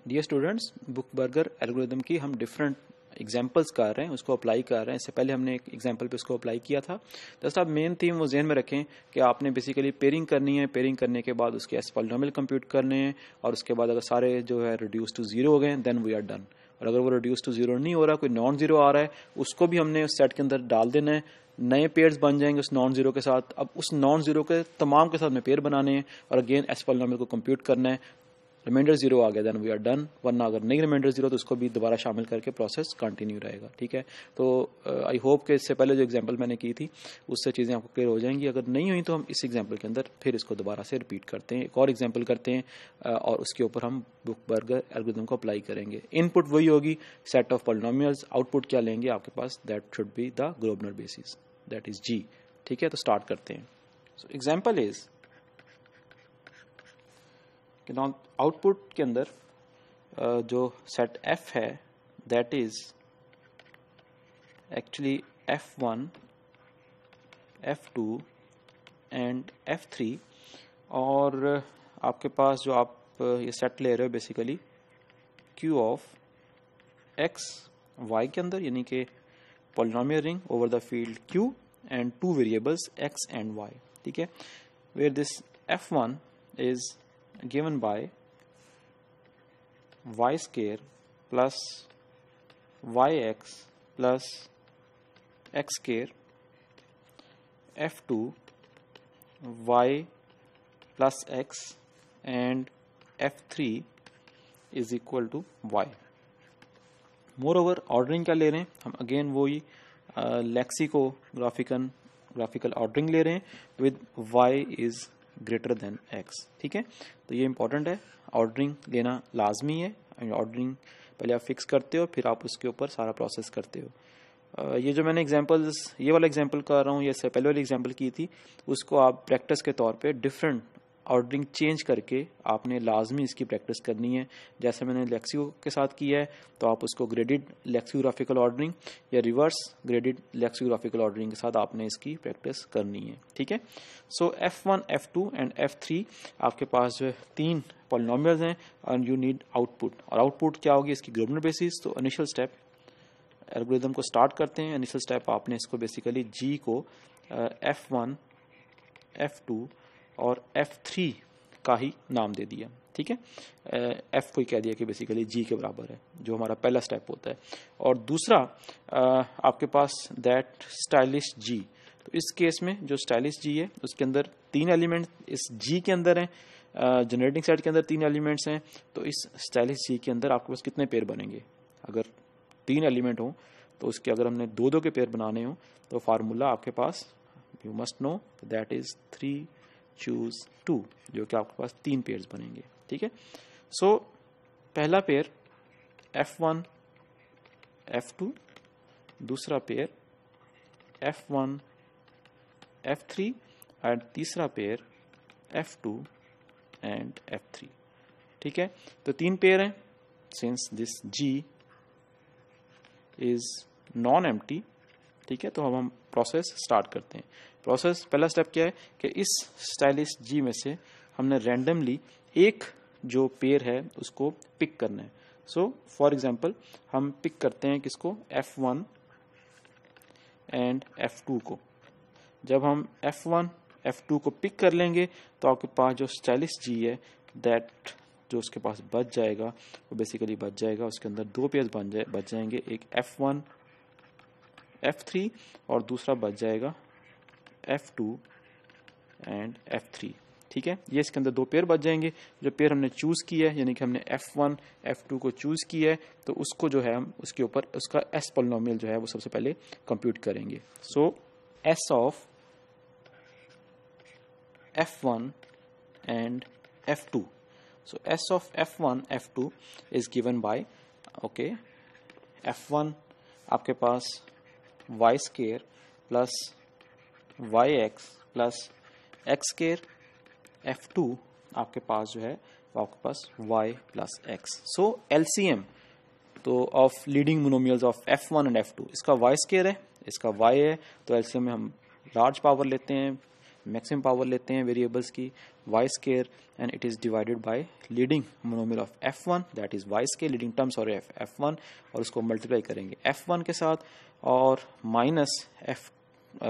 Dear students, Buchberger algorithm की हम different examples कर रहे हैं, उसको अप्लाई कर रहे हैं। इससे पहले हमने एक एग्जांपल पे उसको अप्लाई किया था। जस्ट आप मेन थीम वो जहन में रखें कि आपने बेसिकली पेयरिंग करनी है। पेयरिंग करने के बाद उसके एस पॉलिनोमियल कंप्यूट करने हैं, और उसके बाद अगर सारे जो है रिड्यूस टू जीरो हो गए देन वी आर डन। और अगर वो रिड्यूस टू जीरो नहीं हो रहा, कोई नॉन जीरो आ रहा है, उसको भी हमने उस सेट के अंदर डाल देना है। नए पेयर्स बन जाएंगे उस नॉन जीरो के साथ। अब उस नॉन जीरो के तमाम के साथ में पेयर बनाने हैं और अगेन एस पॉलिनोमियल को कंप्यूट करना है। रिमाइंडर जीरो आ गया देन वी आर डन, वरना अगर नहीं रिमाइंडर जीरो तो उसको भी दोबारा शामिल करके प्रोसेस कंटिन्यू रहेगा। ठीक है, तो आई होप कि इससे पहले जो एग्जांपल मैंने की थी उससे चीज़ें आपको क्लियर हो जाएंगी। अगर नहीं हुई तो हम इस एग्जांपल के अंदर फिर इसको दोबारा से रिपीट करते हैं, एक और एग्जांपल करते हैं और उसके ऊपर हम बुक बर्गर एल्गोरिथम को अप्लाई करेंगे। इनपुट वही होगी, सेट ऑफ पॉलिनोमियल्स। आउटपुट क्या लेंगे आपके पास, that should be the Grobner basis, that is G. ठीक है, तो स्टार्ट करते हैं। सो एग्जाम्पल इज कि आउटपुट के अंदर जो सेट f है that is actually f1, f2 and f3। और आपके पास जो आप ये सेट ले रहे हो बेसिकली q ऑफ x y के अंदर, यानी कि polynomial ring over the field q and two variables x and y। ठीक है, where this f1 is given by y square plus yx plus x square, f2 y plus x and f3 is equal to y। More over ordering क्या ले रहे हैं हम, again वही graphical ordering ले रहे हैं with y is greater than x। ठीक है, तो ये इंपॉर्टेंट है, ऑर्डरिंग लेना लाजमी है। ऑर्डरिंग पहले आप फिक्स करते हो, फिर आप उसके ऊपर सारा प्रोसेस करते हो। ये जो मैंने एग्जांपल्स, ये वाला एग्जांपल कर रहा हूँ, ये पहले वाली एग्जांपल की थी, उसको आप प्रैक्टिस के तौर पे डिफरेंट ऑर्डरिंग चेंज करके आपने लाजमी इसकी प्रैक्टिस करनी है। जैसे मैंने लेक्सिको के साथ किया है, तो आप उसको ग्रेडेड लेक्सियोग्राफिकल ऑर्डरिंग या रिवर्स ग्रेडेड लेक्सियोग्राफिकल ऑर्डरिंग के साथ आपने इसकी प्रैक्टिस करनी है। ठीक है, सो f1, f2 एंड f3 आपके पास जो है तीन पॉलिनोमियल्स हैं और यू नीड आउटपुट। और आउटपुट क्या होगी इसकी ग्रोबनर बेसिस। तो इनिशियल स्टेप एल्गोरिथम को स्टार्ट करते हैं। इनिशियल स्टेप आपने इसको बेसिकली g को f1, f2 और f3 का ही नाम दे दिया। ठीक है, f को ही कह दिया कि बेसिकली g के बराबर है, जो हमारा पहला स्टेप होता है। और दूसरा आपके पास दैट स्टाइलिश g। तो इस केस में जो स्टाइलिश g है उसके अंदर तीन एलिमेंट इस g के अंदर हैं, जनरेटिंग सेट के अंदर तीन एलिमेंट्स हैं। तो इस स्टाइलिश g के अंदर आपके पास कितने पेयर बनेंगे, अगर तीन एलिमेंट हो तो उसके अगर हमने दो दो के पेयर बनाने हो तो फार्मूला आपके पास you must know that is 3 choose 2, जो कि आपके पास तीन पेयर्स बनेंगे। ठीक है, सो पहला पेयर f1, f2, दूसरा पेयर f1, f3 और तीसरा पेयर f2 एंड f3। ठीक है, तो तीन पेयर हैं। Since this g is non empty, ठीक है, तो अब हम प्रोसेस स्टार्ट करते हैं। प्रोसेस पहला स्टेप क्या है कि इस स्टाइलिश जी में से हमने रैंडमली एक जो पेयर है उसको पिक करना है। सो फॉर एग्जांपल हम पिक करते हैं किसको, f1 एंड f2 को। जब हम f1, f2 को पिक कर लेंगे तो आपके पास जो स्टाइलिश जी है दैट जो उसके पास बच जाएगा वो बेसिकली बच जाएगा, उसके अंदर दो पेयर्स बच जाएंगे, एक f1, f3 और दूसरा बच जाएगा f2 एंड f3। ठीक है, ये इसके अंदर दो पेयर बच जाएंगे। जो पेयर हमने चूज किया है, यानी कि हमने f1, f2 को चूज किया है, तो उसको जो है हम उसके ऊपर उसका s पॉलिनोमियल जो है वो सबसे पहले कंप्यूट करेंगे। सो s of f1 and f2। So S of f1, f2 is given by okay f1 आपके पास y square plus yx plus x square, f2 आपके पास जो है वो आपके पास y plus x। So LCM तो of leading monomials of f1 and f2, इसका y square है, इसका y है, तो LCM में हम लार्ज पावर लेते हैं मैक्सिमम पावर लेते हैं वेरिएबल्स की y square and it is divided by leading monomial of f1 that is y square leading term sorry f1 और उसको मल्टीप्लाई करेंगे f1 के साथ और minus f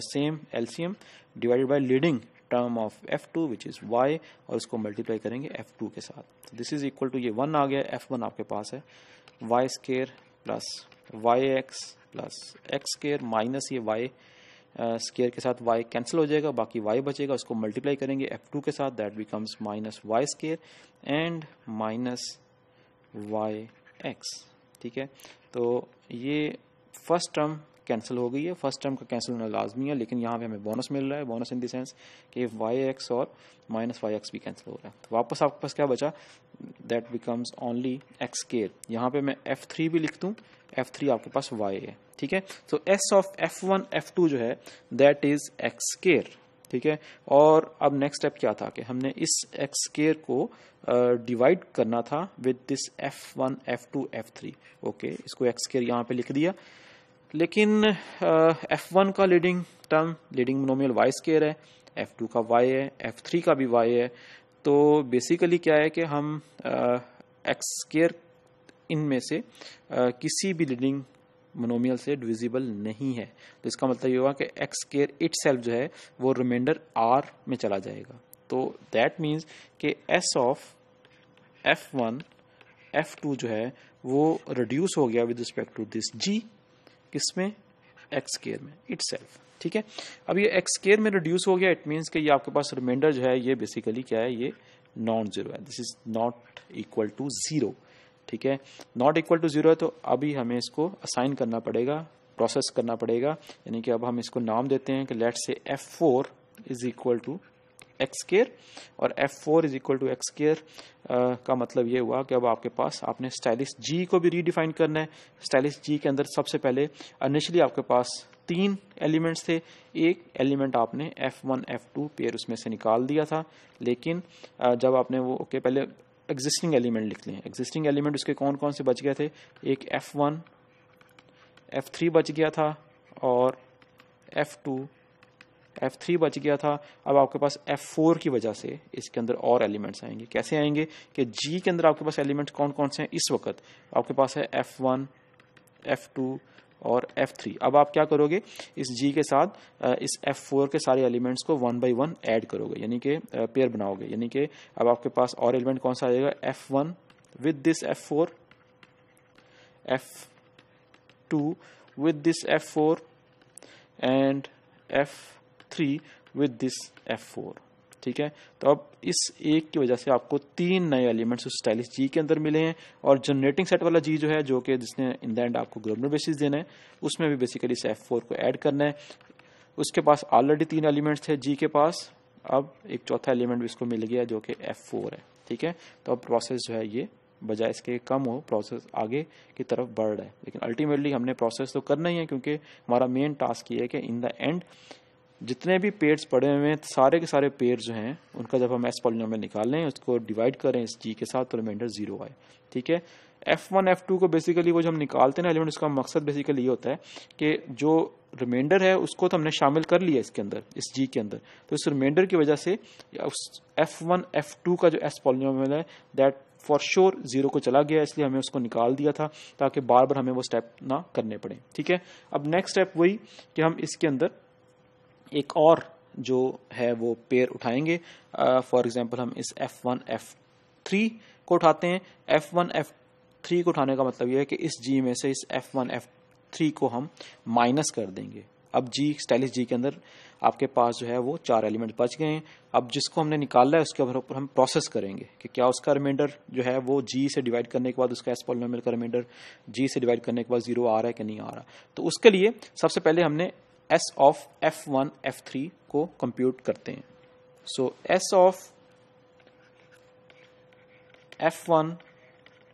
same LCM divided by leading term of f2 which is y और उसको multiply करेंगे f2 के साथ। दिस इज इक्वल टू ये 1 आ गया, f1 आपके पास है y square plus yx plus x square minus ये y स्केयर के साथ y कैंसिल हो जाएगा, बाकी y बचेगा, उसको मल्टीप्लाई करेंगे f2 के साथ that becomes minus y square and minus yx। ठीक है, तो ये फर्स्ट टर्म कैंसिल हो गई है, फर्स्ट टर्म का कैंसिल होना लाजमी है, लेकिन यहाँ पे हमें बोनस मिल रहा है, बोनस इन द सेंस कि yx और माइनस yx भी कैंसिल हो रहा है। तो वापस आपके पास क्या बचा, that becomes only x square. यहाँ पे मैं f3 भी लिख दूं, f3 आपके पास y है। ठीक है, तो s ऑफ f1 f2 जो है दैट इज x स्केयर। ठीक है, और अब नेक्स्ट स्टेप क्या था कि हमने इस x स्केयर को डिवाइड करना था with this f1 f2 f3। Okay, इसको x स्केयर यहाँ पे लिख दिया, लेकिन f1 का leading term leading monomial y square है, f2 का y है, f3 का भी y है। तो बेसिकली क्या है कि हम x स्केयर इनमें से किसी भी लीडिंग मोनोमियल से डिविजिबल नहीं है। तो इसका मतलब ये हुआ कि x स्केयर इटसेल्फ जो है वो रिमाइंडर r में चला जाएगा। तो दैट मीन्स कि s ऑफ f1 f2 जो है वो रिड्यूस हो गया with respect to this g, किसमें, x स्केयर में इटसेल्फ। ठीक है, अब ये x स्केयर में रिड्यूस हो गया, इट मीन्स कि ये आपके पास रिमाइंडर जो है ये बेसिकली क्या है, ये नॉन जीरो है, this is not equal to zero. ठीक है, नॉट इक्वल टू जीरो है, तो अभी हमें इसको असाइन करना पड़ेगा, प्रोसेस करना पड़ेगा, यानी कि अब हम इसको नाम देते हैं कि let's say f4 is equal to x square और f4 is equal to x square का मतलब ये हुआ कि अब आपके पास आपने स्टाइलिश g को भी रीडिफाइन करना है। स्टाइलिश g के अंदर सबसे पहले इनिशियली आपके पास 3 एलिमेंट्स थे, एक एलिमेंट आपने f1 f2 पेयर उसमें से निकाल दिया था, लेकिन जब आपने वो ओके पहले एग्जिस्टिंग एलिमेंट लिख लें, एग्जिस्टिंग एलिमेंट उसके कौन कौन से बच गए थे, एक f1 f3 बच गया था और f2 f3 बच गया था। अब आपके पास f4 की वजह से इसके अंदर और एलिमेंट्स आएंगे। कैसे आएंगे कि g के अंदर आपके पास एलिमेंट्स कौन कौन से हैं इस वक्त, आपके पास है f1 f2 और f3। अब आप क्या करोगे, इस g के साथ इस f4 के सारे एलिमेंट्स को 1 by 1 ऐड करोगे, यानी कि पेयर बनाओगे, यानी कि अब आपके पास और एलिमेंट कौन सा आएगा, f1 with this f4, f2 with this f4 and f3 with this f4। ठीक है, तो अब इस एक की वजह से आपको 3 नए एलिमेंट्स उस स्टाइलिश जी के अंदर मिले हैं, और जनरेटिंग सेट वाला जी जो है, जो कि जिसने इन द एंड आपको ग्लोबल बेसिस देना है, उसमें भी बेसिकली इस f4 को ऐड करना है। उसके पास ऑलरेडी 3 एलिमेंट्स थे जी के पास, अब एक चौथा एलिमेंट भी इसको मिल गया जो कि f4 है। ठीक है, तो अब प्रोसेस जो है ये बजाय इसके कम हो, प्रोसेस आगे की तरफ बढ़ रहा है, लेकिन अल्टीमेटली हमने प्रोसेस तो करना ही है, क्योंकि हमारा मेन टास्क ये है कि इन द एंड जितने भी पेयर्स पड़े हुए हैं सारे के सारे पेयर्स जो हैं उनका जब हम एस पॉलिनोमियल निकाल लें, उसको डिवाइड करें इस जी के साथ, तो रिमाइंडर 0 आए। ठीक है, f1 f2 को बेसिकली वो जो हम निकालते हैं ना एलिमेंट, उसका मकसद बेसिकली ये होता है कि जो रिमाइंडर है उसको तो हमने शामिल कर लिया इसके अंदर, इस जी के अंदर, तो इस रिमाइंडर की वजह से उस f1 f2 का जो एस पॉलिनोमियल है दैट फॉर श्योर 0 को चला गया, इसलिए हमें उसको निकाल दिया था ताकि बार बार हमें वो स्टेप ना करने पड़े। ठीक है, अब नेक्स्ट स्टेप वही कि हम इसके अंदर एक और जो है वो पेयर उठाएंगे। फॉर एग्जांपल हम इस f1 f3 को उठाते हैं। f1 f3 को उठाने का मतलब ये है कि इस g में से इस f1 f3 को हम माइनस कर देंगे। अब g स्टाइलिश g के अंदर आपके पास जो है वो 4 एलिमेंट बच गए हैं। अब जिसको हमने निकाला है उसके ऊपर हम प्रोसेस करेंगे कि क्या उसका रिमाइंडर जो है वो g से डिवाइड करने के बाद उसका एस पॉलिनोमियल का रिमाइंडर g से डिवाइड करने के बाद 0 आ रहा है कि नहीं आ रहा। तो उसके लिए सबसे पहले हमने s ऑफ f1 f3 को कंप्यूट करते हैं। So s of f1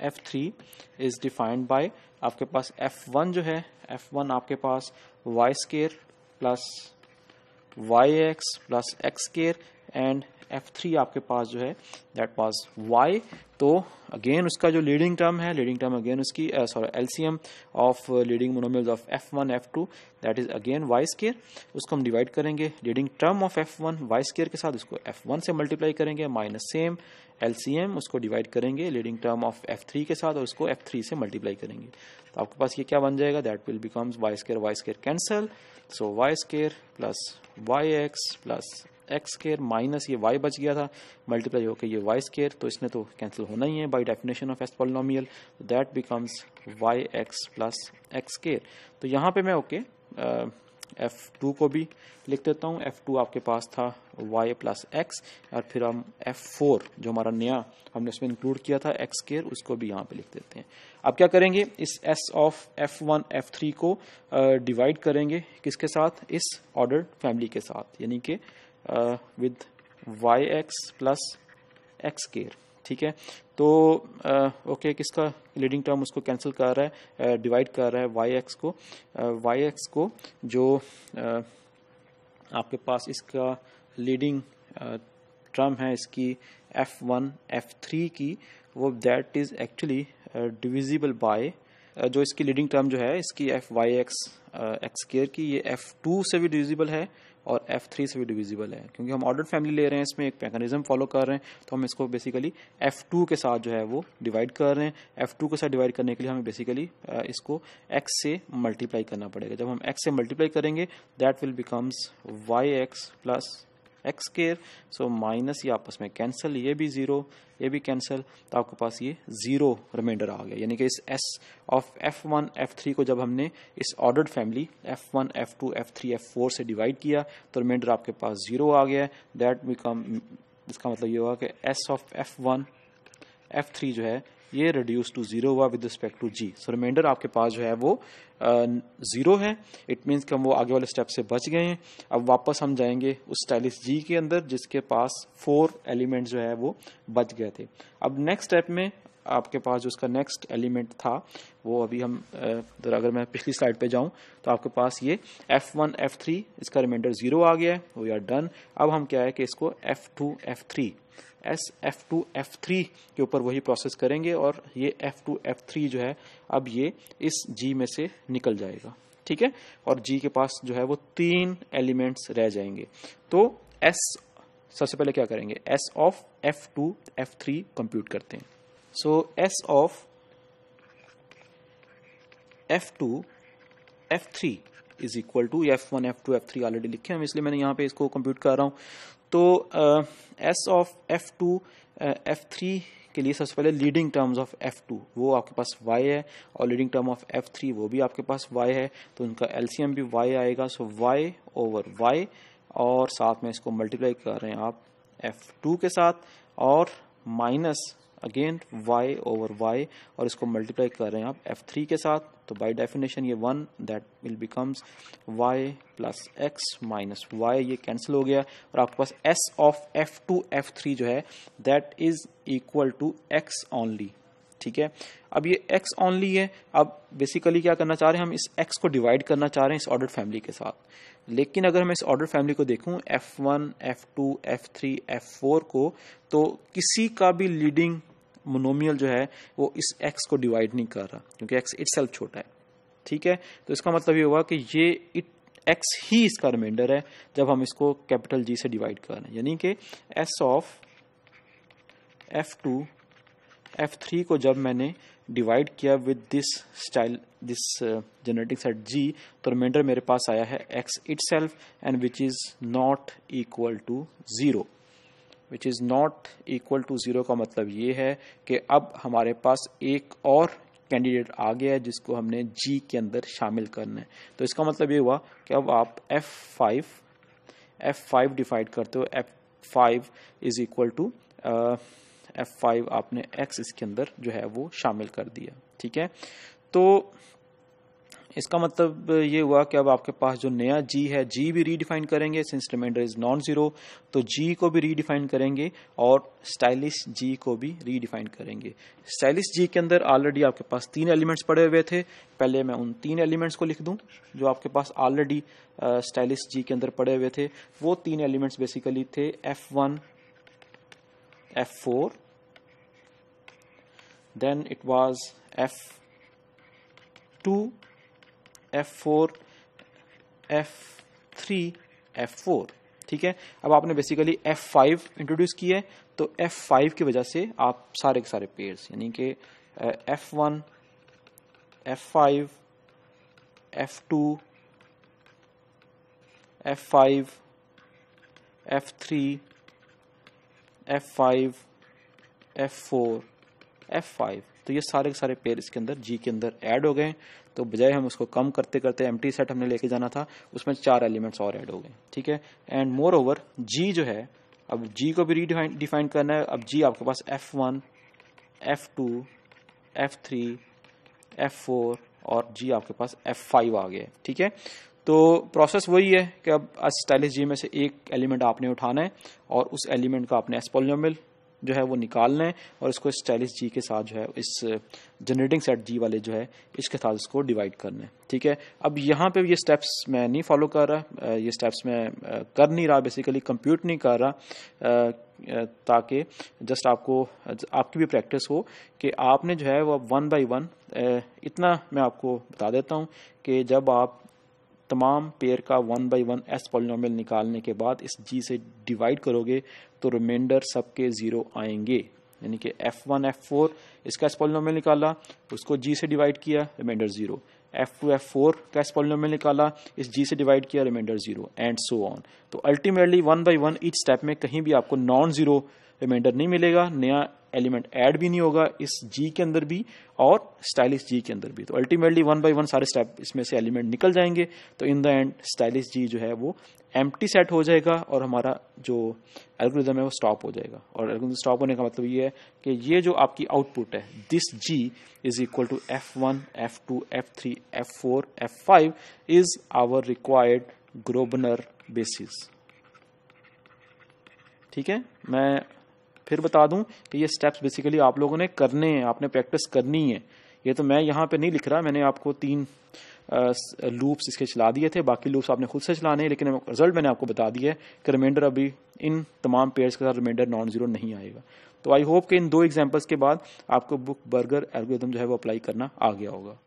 f3 is defined by, आपके पास f1 जो है, f1 आपके पास y square plus yx plus x square and F3 आपके पास जो है दैट वाज y। तो अगेन उसका जो लीडिंग टर्म है, लीडिंग टर्म अगेन उसकी LCM of leading monomials of F1 F2 that is again y square. उसको हम डिवाइड करेंगे leading term of F1 y square के साथ, उसको F1 से मल्टीप्लाई करेंगे माइनस सेम एलसीएम, उसको डिवाइड करेंगे लीडिंग टर्म ऑफ F3 के साथ और उसको F3 से मल्टीप्लाई करेंगे। तो आपके पास ये क्या बन जाएगा, that will becomes y square cancel, so y square plus yx plus x square minus ये y बच गया था, मल्टीप्लाई होकर ये y स्केयर, तो इसने तो कैंसिल होना ही है by definition of S polynomial, that becomes yx plus x square. तो यहाँ पे मैं ओके F2 को भी लिख देता हूँ। F2 आपके पास था y प्लस एक्स, और फिर हम F4 जो हमारा नया हमने इसमें इंक्लूड किया था एक्स स्केयर, उसको भी यहाँ पे लिख देते हैं। अब क्या करेंगे, इस S ऑफ F1 F3 को डिवाइड करेंगे किसके साथ, इस ऑर्डर्ड फैमिली के साथ, यानी कि with yx plus x square. ठीक है, तो ओके किसका लीडिंग टर्म उसको कैंसिल कर रहा है, डिवाइड कर रहा है yx को जो आपके पास इसका लीडिंग टर्म है इसकी F1 F3 की, वो that is actually divisible by जो इसकी लीडिंग टर्म जो है इसकी fyx एक्स स्केयर की, ये F2 से भी डिविजिबल है और F3 से भी डिविजिबल है। क्योंकि हम ऑर्डर फैमिली ले रहे हैं, इसमें एक मैकेनिज्म फॉलो कर रहे हैं, तो हम इसको बेसिकली F2 के साथ जो है वो डिवाइड कर रहे हैं। F2 के साथ डिवाइड करने के लिए हमें बेसिकली इसको x से मल्टीप्लाई करना पड़ेगा। जब हम x से मल्टीप्लाई करेंगे that will becomes yx plus x square, so minus ये आपस में कैंसिल, ये भी जीरो, ये भी कैंसिल, तो आपके पास ये जीरो रिमाइंडर आ गया। यानी कि इस S ऑफ F1 F3 को जब हमने इस ordered family F1 F2 F3 F4 से डिवाइड किया तो रिमाइंडर आपके पास जीरो आ गया है। दैट बिकम, इसका मतलब ये हुआ कि S ऑफ F1 F3 जो है ये रिड्यूस टू जीरो हुआ with respect to G. So remainder आपके पास जो है वो जीरो है। इट मीन्स कि हम वो आगे वाले स्टेप से बच गए हैं। अब वापस हम जाएंगे उस स्टाइलिश जी के अंदर जिसके पास 4 एलिमेंट जो है वो बच गए थे। अब नेक्स्ट स्टेप में आपके पास जो उसका नेक्स्ट एलिमेंट था वो अभी हम अगर मैं पिछली स्लाइड पे जाऊं तो आपके पास ये F1 F3 इसका रिमाइंडर जीरो आ गया है, वी आर डन। अब हम क्या है कि इसको F2 F3 F2 F3 के ऊपर वही प्रोसेस करेंगे और ये F2 F3 जो है अब ये इस G में से निकल जाएगा। ठीक है, और G के पास जो है वो 3 एलिमेंट्स रह जाएंगे। तो S सबसे पहले क्या करेंगे, S of F2 F3 compute करते हैं। So S of F2 F3 is equal to F1 F2 F3 already लिखे हम, इसलिए मैंने यहाँ पे इसको कंप्यूट कर रहा हूँ। तो S ऑफ F2 F3 के लिए सबसे पहले लीडिंग टर्म्स ऑफ F2 वो आपके पास y है और लीडिंग टर्म ऑफ F3 वो भी आपके पास y है, तो उनका एलसीएम भी y आएगा। सो y ओवर y और साथ में इसको मल्टीप्लाई कर रहे हैं आप F2 के साथ और minus again y over y और इसको मल्टीप्लाई कर रहे हैं आप F3 के साथ। तो बाय डेफिनेशन ये 1 that will becomes y plus x minus y, ये कैंसिल हो गया और आपके पास S ऑफ F2 F3 जो है that is equal to x only. ठीक है, अब ये x ओनली है। अब बेसिकली क्या करना चाह रहे हैं, हम इस x को डिवाइड करना चाह रहे हैं इस ऑर्डर फैमिली के साथ। लेकिन अगर मैं इस ऑर्डर फैमिली को देखूं F1 F2 F3 F4 को, तो किसी का भी लीडिंग मोनोमियल जो है वो इस x को डिवाइड नहीं कर रहा क्योंकि x इटसेल्फ छोटा है। ठीक है, तो इसका मतलब ये हुआ कि ये x ही इसका रिमाइंडर है जब हम इसको कैपिटल G से डिवाइड कर रहे हैं। यानी कि S ऑफ F2 F3 को जब मैंने डिवाइड किया with this style this generating set G, तो रिमाइंडर मेरे पास आया है x itself and which is not equal to zero. Which is not equal to zero का मतलब ये है कि अब हमारे पास एक और कैंडिडेट आ गया है जिसको हमने G के अंदर शामिल करना है। तो इसका मतलब ये हुआ कि अब आप F5 डिवाइड करते हो, F5 is equal to F5 आपने x इसके अंदर जो है वो शामिल कर दिया। ठीक है, तो इसका मतलब ये हुआ कि अब आपके पास जो नया G है G भी रीडिफाइन करेंगे since reminder is non zero, तो G को भी रीडिफाइन करेंगे और स्टाइलिश G को भी रीडिफाइन करेंगे। स्टाइलिश G के अंदर ऑलरेडी आपके पास 3 एलिमेंट्स पड़े हुए थे। पहले मैं उन 3 एलिमेंट्स को लिख दूं जो आपके पास ऑलरेडी स्टाइलिश G के अंदर पड़े हुए थे। वो 3 एलिमेंट्स बेसिकली थे F1 F4, then it was F2, F4, F3, F4, ठीक है। अब आपने बेसिकली F5 इंट्रोड्यूस किया है, तो F5 की वजह से आप सारे के सारे पेयर्स यानी कि F1, F5, F2, F5, F3, F5, F4, F5, तो ये सारे के सारे पेयर इसके अंदर G के अंदर ऐड हो गए। तो बजाय हम उसको कम करते करते एम्प्टी सेट हमने लेके जाना था, उसमें 4 एलिमेंट्स और ऐड हो गए, ठीक है। एंड मोर ओवर G जो है, अब G को भी रीडिफाइन करना है। अब G आपके पास F1, F2, F3, F4 और G आपके पास F5 आ गया, ठीक है। तो प्रोसेस वही है कि अब स्टाइलिश G में से एक एलिमेंट आपने उठाना है और उस एलिमेंट का आपने एस पॉलिनोमियल जो है वो निकालना है और इसको स्टाइलिश G के साथ जो है इस जनरेटिंग सेट G वाले जो है इसके साथ इसको डिवाइड करना है, ठीक है। अब यहाँ पे ये स्टेप्स मैं नहीं फॉलो कर रहा, ये स्टेप्स मैं कर नहीं रहा, बेसिकली कंप्यूट नहीं कर रहा, ताकि जस्ट आपकी भी प्रैक्टिस हो कि आपने जो है वो 1 बाय 1 इतना मैं आपको बता देता हूँ कि जब आप तमाम पेयर का 1 बाय 1 एस पॉलिनोमियल निकालने के बाद इस G से डिवाइड करोगे तो रिमाइंडर सबके 0 आएंगे। यानी कि F1, F4 इसका एस पॉलिनोमियल निकाला, उसको G से डिवाइड किया, रिमाइंडर 0। F2, F4 का एस पॉलिनोमियल निकाला, इस G से डिवाइड किया, रिमाइंडर 0 एंड सो ऑन। तो अल्टीमेटली 1 बाय 1 ईच स्टेप में कहीं भी आपको नॉन जीरो रिमाइंडर नहीं मिलेगा, नया एलिमेंट ऐड भी नहीं होगा इस G के अंदर भी और स्टाइलिश G के अंदर भी। तो अल्टीमेटली 1 बाय 1 सारे स्टेप इसमें से एलिमेंट निकल जाएंगे। तो in the end stylish G जो है वो एम्प्टी सेट हो जाएगा और हमारा जो एल्गोरिथम है वो स्टॉप हो जाएगा। और एल्गोरिथम स्टॉप होने का मतलब ये है कि ये जो आपकी आउटपुट है, this G is equal to F1, F2, F3, F4, F5 is our required Grobner basis, ठीक है। मैं फिर बता दूं कि ये स्टेप्स बेसिकली आप लोगों ने करने हैं, आपने प्रैक्टिस करनी है। ये तो मैं यहाँ पे नहीं लिख रहा, मैंने आपको 3 लूप्स इसके चला दिए थे, बाकी लूप्स आपने खुद से चलाने हैं, लेकिन रिजल्ट मैंने आपको बता दिया है कि रिमाइंडर अभी इन तमाम पेयर्स के साथ रिमाइंडर नॉन जीरो नहीं आएगा। तो आई होप कि इन 2 एग्जांपल्स के बाद आपको बुक बर्गर एल्गोरिथम जो है वो अप्लाई करना आ गया होगा।